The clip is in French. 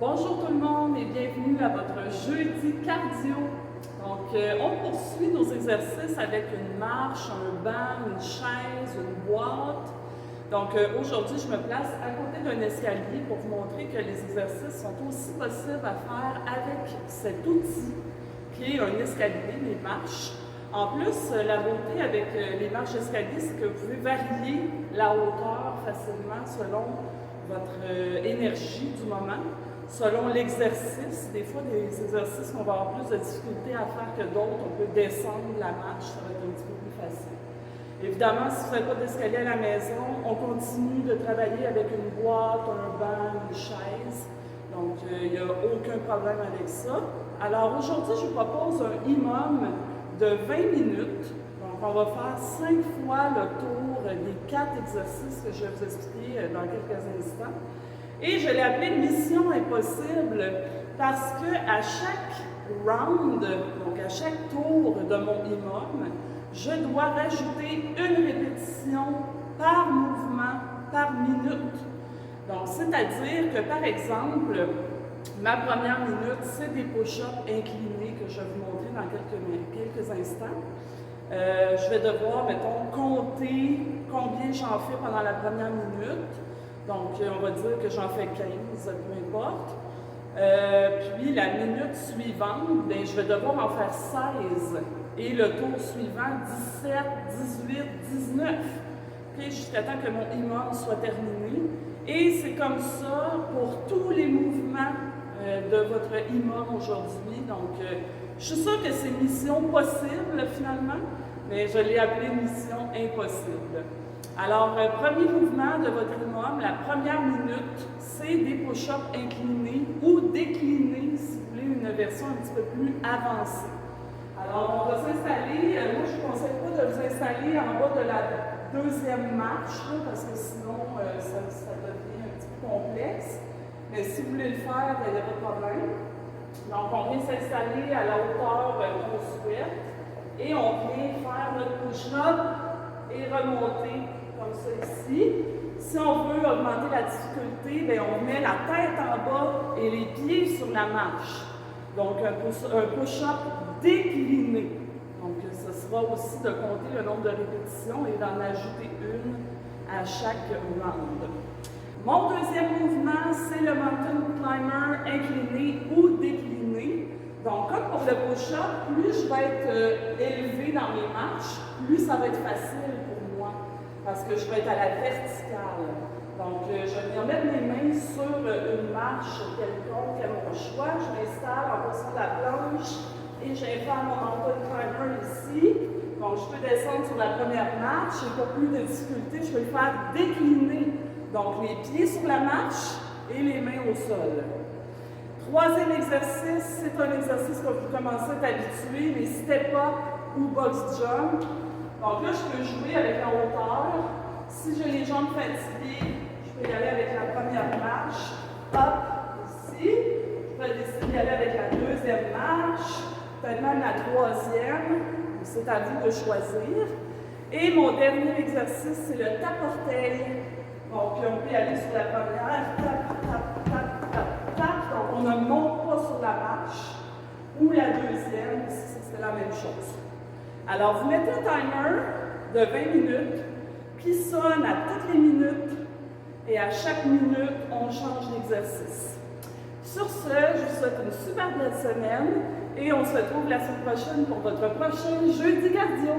Bonjour tout le monde et bienvenue à votre jeudi cardio. Donc, on poursuit nos exercices avec une marche, un banc, une chaise, une boîte. Donc, aujourd'hui, je me place à côté d'un escalier pour vous montrer que les exercices sont aussi possibles à faire avec cet outil qui est un escalier, les marches. En plus, la beauté avec les marches escalier, c'est que vous pouvez varier la hauteur facilement selon votre énergie du moment, selon l'exercice. Des fois, des exercices qu'on va avoir plus de difficulté à faire que d'autres, on peut descendre la marche, ça va être un petit peu plus facile. Évidemment, si vous ne faites pas d'escalier à la maison, on continue de travailler avec une boîte, un banc, une chaise. Donc, il n'y a aucun problème avec ça. Alors, aujourd'hui, je vous propose un IMOM de 20 minutes. Donc, on va faire 5 fois le tour des 4 exercices que je vais vous expliquer dans quelques instants. Et je l'ai appelé Mission Impossible parce que à chaque round, donc à chaque tour de mon IMOM, je dois rajouter une répétition par mouvement, par minute. Donc, c'est-à-dire que, par exemple, ma première minute, c'est des push-ups inclinés que je vais vous montrer dans quelques instants. Je vais devoir, mettons, compter combien j'en fais pendant la première minute. Donc, on va dire que j'en fais 15, peu importe. Puis, la minute suivante, bien, je vais devoir en faire 16. Et le tour suivant, 17, 18, 19. Puis, jusqu'à temps que mon IMOM soit terminé. Et c'est comme ça pour tous les mouvements de votre IMOM aujourd'hui. Donc, je suis sûre que c'est mission possible finalement, mais je l'ai appelé mission impossible. Alors, premier mouvement de votre IMOM, la première minute, c'est des push-ups inclinés ou déclinés si vous voulez une version un petit peu plus avancée. Alors, on va s'installer. Moi, je ne vous conseille pas de vous installer en bas de la deuxième marche, là, parce que sinon, ça devient un petit peu complexe. Mais si vous voulez le faire, il n'y a pas de problème. Donc, on vient s'installer à la hauteur qu'on souhaite et on vient faire notre push-up et remonter comme ça ici. Si on veut augmenter la difficulté, bien, on met la tête en bas et les pieds sur la marche. Donc, un push-up décliné. Donc, ce sera aussi de compter le nombre de répétitions et d'en ajouter une à chaque round. Mon deuxième mouvement, c'est le mountain climber incliné ou décliné. Donc, comme pour le push-up, plus je vais être élevé dans mes marches, plus ça va être facile pour moi parce que je vais être à la verticale. Donc, je vais mettre mes mains sur une marche quelconque à mon choix. Je m'installe en passant la planche et je vais faire mon mountain climber ici. Donc, je peux descendre sur la première marche, j'ai pas plus de difficulté, je peux le faire décliner. Donc, les pieds sur la marche et les mains au sol. Troisième exercice, c'est un exercice que vous commencez à être habitué, les step-up ou box jump. Donc là, je peux jouer avec la hauteur. Si j'ai les jambes fatiguées, je peux y aller avec la première marche, hop, ici. Je peux décider d'y aller avec la deuxième marche, peut-être même la troisième. C'est à vous de choisir. Et mon dernier exercice, c'est le tape-orteil. Donc, on peut y aller sur la première, tap, tap, tap, tap, tap. Donc, on ne monte pas sur la marche. Ou la deuxième, c'est la même chose. Alors, vous mettez un timer de 20 minutes qui sonne à toutes les minutes. Et à chaque minute, on change d'exercice. Sur ce, je vous souhaite une super belle semaine. Et on se retrouve la semaine prochaine pour votre prochain Jeudi Cardio.